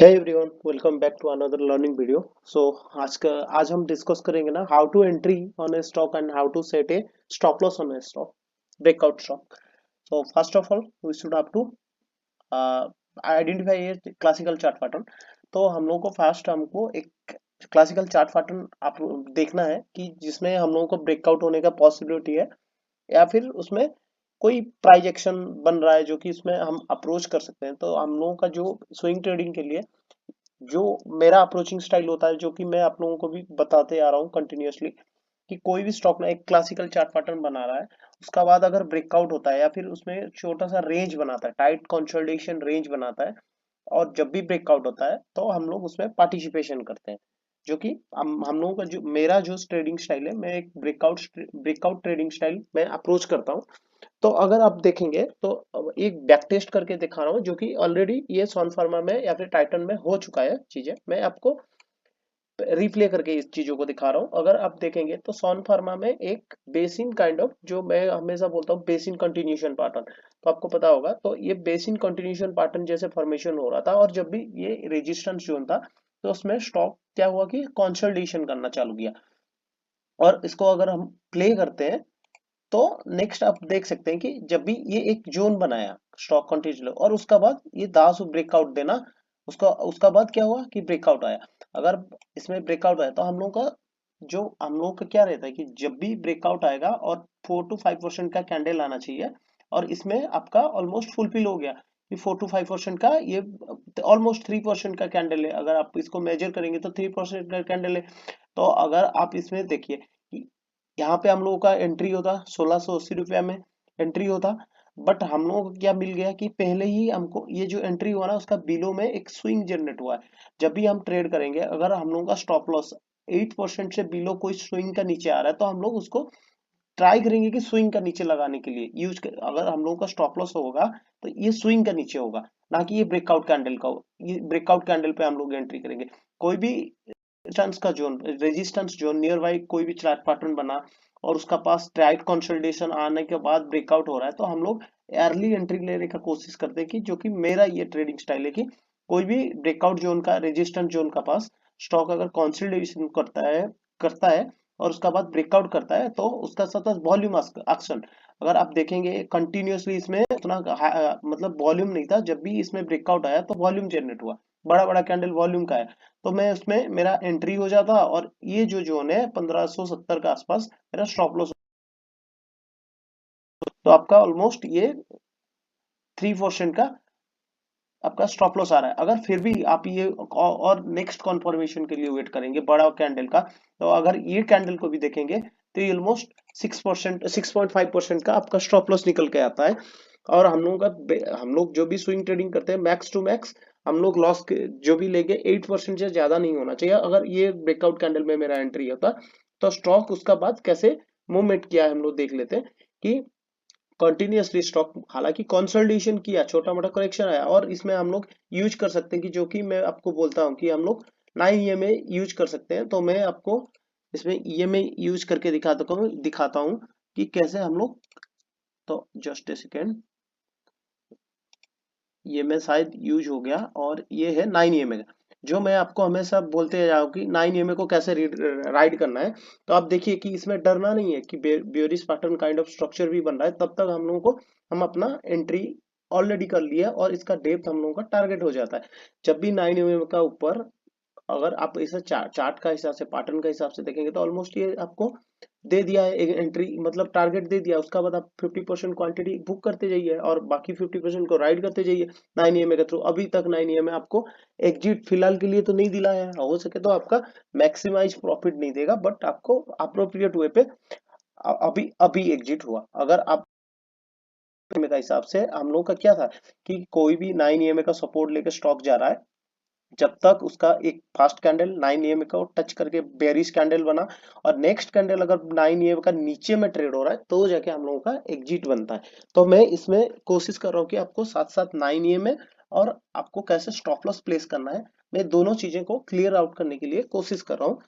Hey everyone, welcome back to another learning video. So आज हम discuss करेंगे ना how to entry on a stock and how to set a stop loss on a stock, breakout stock. So first of all we should have to identify a classical chart pattern. तो हम लोगों को first हमको एक classical chart pattern आप देखना है कि जिसमें हम लोगों को ब्रेकआउट होने का पॉसिबिलिटी है या फिर उसमें कोई प्राइस एक्शन बन रहा है जो कि इसमें हम अप्रोच कर सकते हैं। तो हम लोगों का जो स्विंग ट्रेडिंग के लिए जो मेरा अप्रोचिंग स्टाइल होता है, जो कि मैं आप लोगों को भी बताते आ रहा हूँ कंटिन्यूअसली, कि कोई भी स्टॉक ना एक क्लासिकल चार्ट पैटर्न बना रहा है, उसका बाद अगर ब्रेकआउट होता है या फिर उसमें छोटा सा रेंज बनाता है, टाइट कंसोलिडेशन रेंज बनाता है, और जब भी ब्रेकआउट होता है तो हम लोग उसमें पार्टिसिपेशन करते हैं। जो कि हम लोगों का जो मेरा जो ट्रेडिंग स्टाइल है, मैं एक ब्रेकआउट ट्रेडिंग स्टाइल मैं अप्रोच करता हूँ। तो अगर आप देखेंगे तो एक बैक टेस्ट करके दिखा रहा हूँ, जो कि ऑलरेडी ये सॉन फार्मा में या फिर टाइटन में हो चुका है। चीजें मैं आपको रिप्ले करके इस चीजों को दिखा रहा हूँ। अगर आप देखेंगे तो सॉन फार्मा में एक बेसिन काइंड ऑफ, जो मैं हमेशा बोलता हूँ बेसिन कंटिन्यूशन पैटर्न, तो आपको पता होगा। तो ये बेसिन कंटिन्यूशन पैटर्न जैसे फॉर्मेशन हो रहा था, और जब भी ये रेजिस्टेंस जोन था तो उसमें स्टॉक क्या हुआ कि कंसोलिडेशन करना चालू किया। और इसको अगर हम प्ले करते हैं तो नेक्स्ट आप देख सकते हैं कि जब भी ये एक जोन बनाया स्टॉक कंटिन्यू, और उसका बाद ये दास ब्रेकआउट देना, उसका उसका बाद क्या हुआ कि ब्रेकआउट आया। अगर इसमें ब्रेकआउट आया तो हम लोग का क्या रहता है कि जब भी ब्रेकआउट आएगा और 4 to 5% का कैंडल आना चाहिए, और इसमें आपका ऑलमोस्ट फुलफिल हो गया कि 4 to 5% का ये ऑलमोस्ट 3% का कैंडल है। अगर आप इसको मेजर करेंगे तो 3% का कैंडल है। तो अगर आप इसमें देखिए कि यहाँ पे हम लोगों का एंट्री होता 1680 रुपया में एंट्री होता, बट हम लोगों को क्या मिल गया कि पहले ही हमको ये जो एंट्री हुआ ना, उसका बिलो में एक स्विंग जनरेट हुआ है। जब भी हम ट्रेड करेंगे, अगर हम लोगों का स्टॉप लॉस 8% से बिलो कोई स्विंग का नीचे आ रहा है, तो हम लोग उसको ट्राई करेंगे कि स्विंग का नीचे लगाने के लिए अगर हम लोगों का स्टॉप लॉस होगा तो ये स्विंग का नीचे होगा, ना कि ये ब्रेकआउट कैंडल का हो। ये ब्रेकआउट कैंडल पे हम लोग एंट्री करेंगे। कोई भी रेजिस्टेंस का zone, resistance zone near by कोई भी चार्ट पैटर्न बना और उसका पास टाइट कंसोलिडेशन आने के बाद ब्रेकआउट हो रहा है, तो हम लोग अर्ली एंट्री लेने का कोशिश करते हैं। कि जो कि मेरा ये ट्रेडिंग स्टाइल है कि कोई भी ब्रेकआउट जोन का, रेजिस्टेंस जोन का पास स्टॉक अगर कंसोलिडेशन करता है और उसका बाद ब्रेकआउट करता है, तो उसका सतत वॉल्यूम एक्शन, अगर आप देखेंगे कंटिन्यूअसली इसमें उतना मतलब वॉल्यूम नहीं था। जब भी इसमें ब्रेकआउट आया तो वॉल्यूम जनरेट हुआ, बड़ा बड़ा कैंडल वॉल्यूम का है, तो मैं उसमें मेरा एंट्री हो जाता, और ये जो जोन है 1570 के आसपास मेरा स्टॉप लॉस। तो आपका ऑलमोस्ट ये 3% का आपका स्टॉप लॉस आ रहा है। अगर फिर भी आप ये और नेक्स्ट कॉन्फर्मेशन के लिए वेट करेंगे बड़ा कैंडल का, तो अगर ये कैंडल को भी देखेंगे तो ये ऑलमोस्ट 6%, 6.5% का आपका स्टॉप लॉस निकल के आता है। और हम लोग जो भी स्विंग ट्रेडिंग करते हैं, मैक्स टू मैक्स हम लोग लॉस जो भी लेंगे 8% से ज्यादा नहीं होना चाहिए। अगर ये ब्रेकआउट कैंडल में मेरा एंट्री होता, तो स्टॉक उसका बाद कैसे मूवमेंट किया है हम लोग देख लेते हैं। कि कंटिन्यूअसली स्टॉक हालांकि कंसोलिडेशन किया, छोटा मोटा करेक्शन आया, और इसमें हम लोग यूज कर सकते हैं कि जो कि मैं आपको बोलता हूँ कि हम लोग 9 EMA यूज कर सकते हैं। तो मैं आपको इसमें EMA यूज करके दिखाता हूँ कि कैसे हम लोग। तो जस्ट ए सेकेंड, ये मैं शायद यूज हो गया, और ये है 9 EMA का, जो मैं आपको हमेशा बोलते जाऊँ कि 9 EMA को कैसे राइड करना है। तो आप देखिए कि इसमें डरना नहीं है कि bearish pattern kind of structure भी बन रहा है, तब तक हम लोगों को हम अपना एंट्री ऑलरेडी कर लिया, और इसका डेप्थ हम लोगों का टारगेट हो जाता है। जब भी 9 EMA का ऊपर, अगर आप इसे चार्ट का हिसाब से, पैटर्न का हिसाब से देखेंगे, तो ऑलमोस्ट ये आपको दे दिया है एक एंट्री, मतलब टारगेट दे दिया। उसका बाद आप 50% क्वांटिटी बुक करते जाइए और बाकी 50% को राइड करते जाइए 9 EMA के थ्रू। अभी तक 9 EMA आपको एग्जिट फिलहाल के लिए तो नहीं दिलाया है, हो सके तो आपका मैक्सिमाइज प्रॉफिट नहीं देगा, बट आपको अप्रोप्रिएट वे पे अभी अभी एग्जिट हुआ। अगर आप का हिसाब से हम लोग का क्या था कि कोई भी 9 EMA का सपोर्ट लेकर स्टॉक जा रहा है, जब तक उसका एक फास्ट कैंडल 9 EMA को टच करके बेरिश कैंडल बना, और नेक्स्ट कैंडल अगर 9 EMA का नीचे में ट्रेड हो रहा है, तो जाके हम लोगों का एग्जिट बनता है। तो मैं इसमें कोशिश कर रहा हूँ कि आपको साथ साथ 9 EMA और आपको कैसे स्टॉप लॉस प्लेस करना है, मैं दोनों चीजें को क्लियर आउट करने के लिए कोशिश कर रहा हूँ,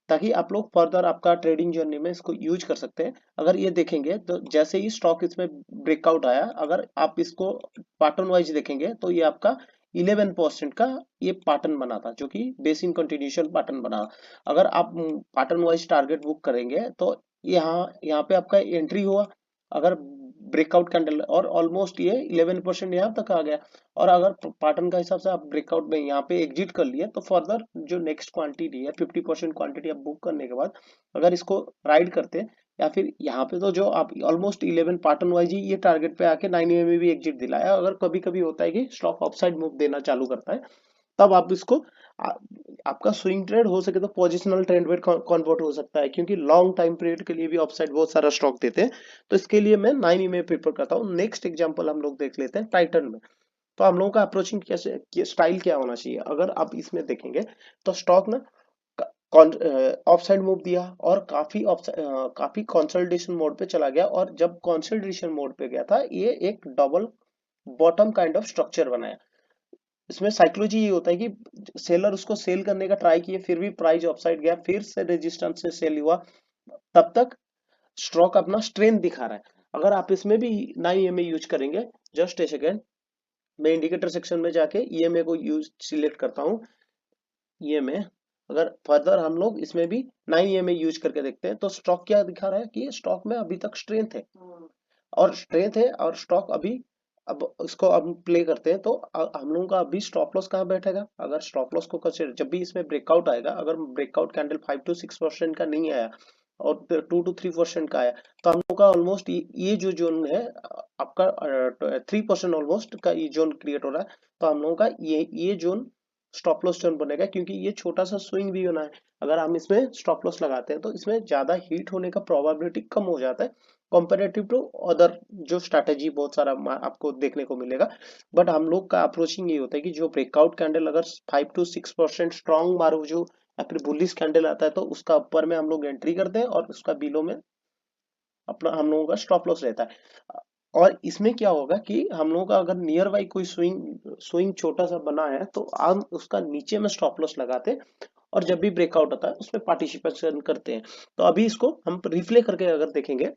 ताकि आप लोग फर्दर आपका ट्रेडिंग जर्नी में इसको यूज कर सकते हैं। अगर ये देखेंगे तो जैसे ही स्टॉक इसमें ब्रेकआउट आया, अगर आप इसको पैटर्न वाइज देखेंगे, तो ये आपका 11% का ये पैटर्न बना था, जो कि बेसिन कंटिन्यूशन पैटर्न बना। अगर आप पैटर्न वाइज टारगेट बुक करेंगे तो यहाँ यहाँ पे आपका एंट्री हुआ, अगर ब्रेकआउट कैंडल, और ऑलमोस्ट ये 11% यहाँ तक आ गया। और अगर पैटर्न का हिसाब से आप ब्रेकआउट में यहाँ पे एग्जिट कर लिए तो फर्दर जो नेक्स्ट क्वांटिटी है 50% क्वांटिटी आप बुक करने के बाद अगर इसको राइड करते हैं, या फिर यहाँ पे तो जो आप ऑलमोस्ट 11 पैटर्न वाइज ही ये टारगेट पे आके 9 में भी एग्जिट दिलाया। अगर कभी कभी होता है कि स्टॉक अपसाइड मूव देना चालू करता है, तब आप इसको आ, आपका स्विंग ट्रेड हो सके तो पोजिशनल ट्रेंड में कन्वर्ट हो सकता है, क्योंकि लॉन्ग टाइम पीरियड के लिए भी अपसाइड बहुत सारा स्टॉक देते हैं। तो इसके लिए मैं 9 में प्रेफर करता हूँ। नेक्स्ट एग्जांपल हम लोग देख लेते हैं टाइटन में। तो हम लोगों का अप्रोचिंग कैसे स्टाइल क्या होना चाहिए, अगर आप इसमें देखेंगे तो स्टॉक ना ऑफ साइड मूव दिया और काफी कंसोलिडेशन मोड पे चला गया, और जब कंसोलिडेशन मोड पे गया था ये एक double bottom kind of structure बनाया। इसमें साइकोलॉजी ये होता है कि सेलर उसको सेल करने का ट्राई किए, फिर भी प्राइस अपसाइड गया, फिर से रेजिस्टेंस से सेल हुआ, तब तक स्टॉक अपना स्ट्रेंथ दिखा रहा है। अगर आप इसमें भी 9 यूज करेंगे, जस्ट ए सेकेंड, मैं इंडिकेटर सेक्शन में जाके ईएमए को यूज सिलेक्ट करता हूँ। ईएमए, अगर फर्दर हम लोग इसमें भी 9 यूज करके देखते हैं तो स्टॉक क्या दिखा रहा है कि स्टॉक में अभी तक स्ट्रेंथ है, और स्ट्रेंथ है, और स्टॉक अभी, अब इसको अब प्ले करते हैं तो हम लोगों का अभी स्टॉप लॉस कहाँ बैठेगा, अगर स्टॉप लॉस को कंसीडर, जब भी इसमें ब्रेकआउट आएगा, अगर ब्रेकआउट कैंडल 5 to 6% का नहीं आया और 2 to 3% का आया, तो हम लोग का ऑलमोस्ट ये जो जोन है आपका 3% ऑलमोस्ट का ये जोन क्रिएट हो रहा है। तो हम लोगों का ये जोन स्टॉप लॉस जोन बनेगा, क्योंकि ये छोटा सा स्विंग भी होना है। अगर हम इसमें स्टॉप लॉस लगाते हैं तो इसमें ज्यादा हीट होने का प्रोबेबिलिटी कम हो जाता है कंपेरेटिव टू अदर जो स्ट्रैटेजी बहुत सारा आपको देखने को मिलेगा। बट हम लोग का अप्रोचिंग ये होता है कि जो ब्रेकआउट कैंडल अगर 5 to 6% स्ट्रॉन्ग मारू जो या फिर बुलिश कैंडल आता है तो उसका ऊपर में हम लोग एंट्री करते हैं, और उसका बिलो में अपना हम लोगों का स्टॉप लॉस रहता है। और इसमें क्या होगा कि हम लोगों का अगर नियर बाई कोई स्विंग स्विंग छोटा सा बना है तो हम उसका नीचे में स्टॉप लॉस लगाते हैं, और जब भी ब्रेकआउट आता है उसमें पार्टिसिपेशन करते हैं। तो अभी इसको हम रिप्ले करके अगर देखेंगे,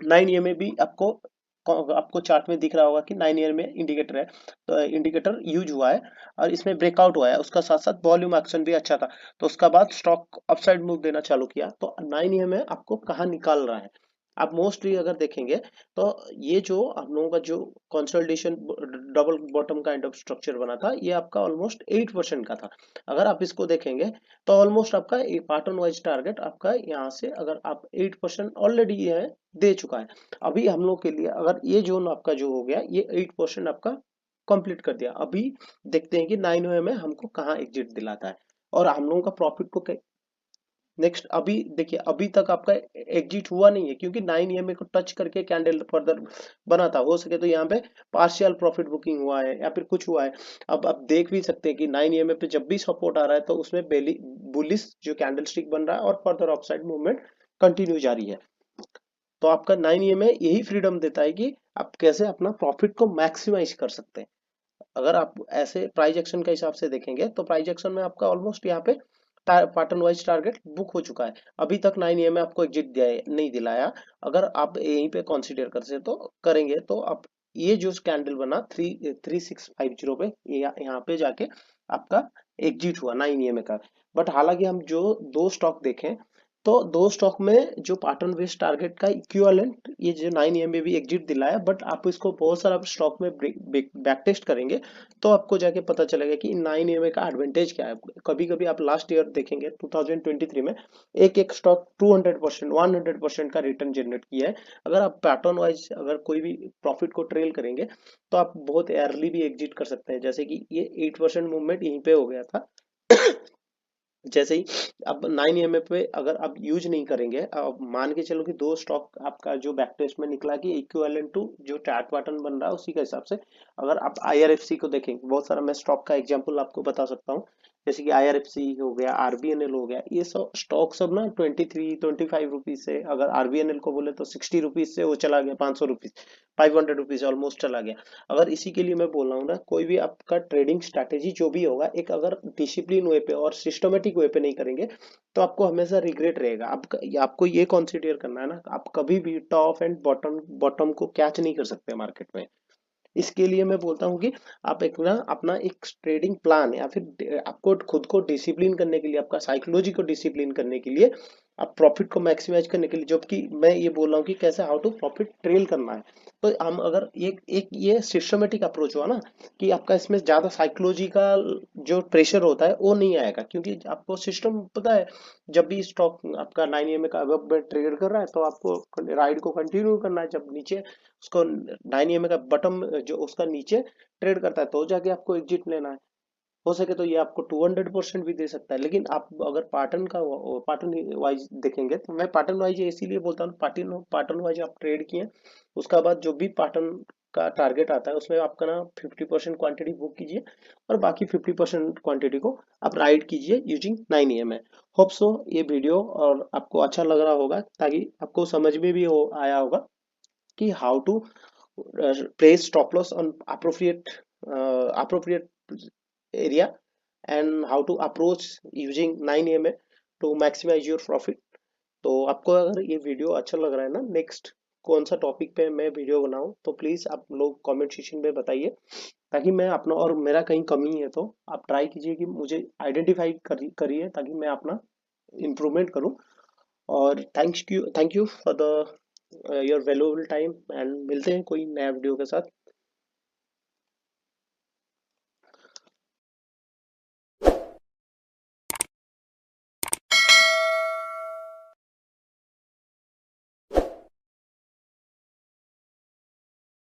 9 ईयर में भी आपको चार्ट में दिख रहा होगा कि 9 ईयर में इंडिकेटर है, तो इंडिकेटर यूज हुआ है और इसमें ब्रेकआउट हुआ है, उसका साथ साथ वॉल्यूम एक्शन भी अच्छा था, तो उसका बाद स्टॉक अपसाइड मूव देना चालू किया। तो 9 ईयर में आपको कहाँ निकाल रहा है, आप मोस्टली अगर देखेंगे तो ये जो हम लोगों का जो consolidation double bottom kind of structure बना था, ये आपका ऑलमोस्ट 8% का था। अगर आप इसको देखेंगे तो ऑलमोस्ट आपका एक पैटर्न वाइज टारगेट आपका यहाँ से अगर आप 8% ऑलरेडी ये है दे चुका है। अभी हम लोग के लिए अगर ये जोन आपका जो हो गया, ये 8% आपका कंप्लीट कर दिया। अभी देखते हैं कि 9 में हमको कहाँ एग्जिट दिलाता है, और हम लोगों का प्रॉफिट को नेक्स्ट। अभी देखिए अभी तक आपका एग्जिट हुआ नहीं है, क्योंकि 9 को टच करके कैंडल फर्दर बना था। हो सके तो यहाँ पे पार्शियल प्रॉफिट बुकिंग हुआ है या फिर कुछ हुआ है। अब आप देख भी सकते हैं कि 9 पे जब भी सपोर्ट आ रहा है तो उसमें बुलिश जो कैंडल स्टिक बन रहा है और फर्दर अपसाइड मूवमेंट कंटिन्यू जारी है। तो आपका 9 यही फ्रीडम देता है कि आप कैसे अपना प्रॉफिट को मैक्सिमाइज कर सकते हैं। अगर आप ऐसे प्राइस एक्शन के हिसाब से देखेंगे तो प्राइस एक्शन में आपका ऑलमोस्ट यहाँ पे पैटर्न वाइज टारगेट बुक हो चुका है। अभी तक 9 में आपको एग्जिट नहीं दिलाया। अगर आप यहीं पे कंसीडर कर से तो करेंगे तो आप ये जो कैंडल बना 3650 पे यहाँ पे जाके आपका एग्जिट हुआ 9 का। बट हालांकि हम जो दो स्टॉक देखें तो दो स्टॉक में जो पैटर्न बेस्ड टारगेट का इक्विवेलेंट ये जो 9 में भी एग्जिट दिलाया, बट आप इसको बहुत सारा स्टॉक में बैक टेस्ट करेंगे तो आपको जाके पता चलेगा कि 9 का एडवांटेज क्या है। कभी कभी आप लास्ट ईयर देखेंगे 2023 में एक एक स्टॉक 200% 100% का रिटर्न जनरेट किया है। अगर आप पैटर्न वाइज अगर कोई भी प्रॉफिट को ट्रेल करेंगे तो आप बहुत अर्ली भी एग्जिट कर सकते हैं, जैसे कि ये 8% मूवमेंट यहीं पे हो गया था। जैसे ही अब 9 पे अगर आप यूज नहीं करेंगे, अब मान के चलो कि दो स्टॉक आपका जो बैक टेस्ट में निकला कि इक्विवेलेंट टू जो टैट पैटर्न बन रहा है उसी के हिसाब से अगर आप आईआरएफसी को देखेंगे, बहुत सारा मैं स्टॉक का एग्जांपल आपको बता सकता हूँ, जैसे कि आईआरएफसी हो गया, आरबीएनएल हो गया, ये सब स्टॉक सब ना 23-25 रुपीज से, अगर आरबीएनएल को बोले तो 60 रुपीज से वो चला गया 500 रुपीज, 500 रुपीज ऑलमोस्ट चला गया। अगर इसी के लिए मैं बोल रहा हूँ ना, कोई भी आपका ट्रेडिंग स्ट्रैटेजी जो भी होगा एक अगर डिसिप्लिन वे पे और सिस्टमेटिक वे पे नहीं करेंगे तो आपको हमेशा रिग्रेट रहेगा। आपको ये कंसीडर करना है ना, आप कभी भी टॉप एंड बॉटम बॉटम को कैच नहीं कर सकते मार्केट में। इसके लिए मैं बोलता हूँ कि आप एक ना अपना एक ट्रेडिंग प्लान या फिर आपको खुद को डिसिप्लिन करने के लिए, आपका साइकोलॉजी को डिसिप्लिन करने के लिए, आप प्रॉफिट को मैक्सिमाइज करने के लिए, जबकि मैं ये बोल रहा हूँ कि कैसे हाउ टू प्रॉफिट ट्रेल करना है। तो हम अगर एक एक ये सिस्टमेटिक अप्रोच हुआ ना, कि आपका इसमें ज्यादा साइकोलॉजी का जो प्रेशर होता है वो नहीं आएगा, क्योंकि आपको सिस्टम पता है। जब भी स्टॉक आपका 9 EMA का अब ट्रेड कर रहा है तो आपको राइड को कंटिन्यू करना है। जब नीचे उसको 9 EMA का बटम जो उसका नीचे ट्रेड करता है तो जाके आपको एग्जिट लेना है। हो सके तो ये आपको 200% भी दे सकता है। लेकिन आप अगर पैटर्न वाइज देखेंगे, तो मैं पैटर्न वाइज इसीलिए बोलता हूँ, पैटर्न पैटर्न वाइज आप ट्रेड किए, उसका बाद जो भी पैटर्न का टारगेट आता है उसमें आपका ना 50% क्वांटिटी बुक कीजिए, और बाकी 50% क्वांटिटी को आप राइड कीजिए यूजिंग 9 EMA। होप सो ये वीडियो और आपको अच्छा लग रहा होगा, ताकि आपको समझ में भी हो आया होगा कि how to place stop loss on appropriate area, and how to approach using 9 EMA to maximize your profit। तो आपको अगर ये वीडियो अच्छा लग रहा है ना, नेक्स्ट कौन सा टॉपिक पे मैं वीडियो बनाऊं, तो प्लीज आप लोग कमेंट सेक्शन में बताइए, ताकि मैं अपना, और मेरा कहीं कमी है तो आप ट्राई कीजिए कि मुझे आइडेंटिफाई करिए, ताकि मैं अपना इम्प्रूवमेंट करूं। और thank you for the your valuable time, and मिलते हैं कोई नया वीडियो के साथ।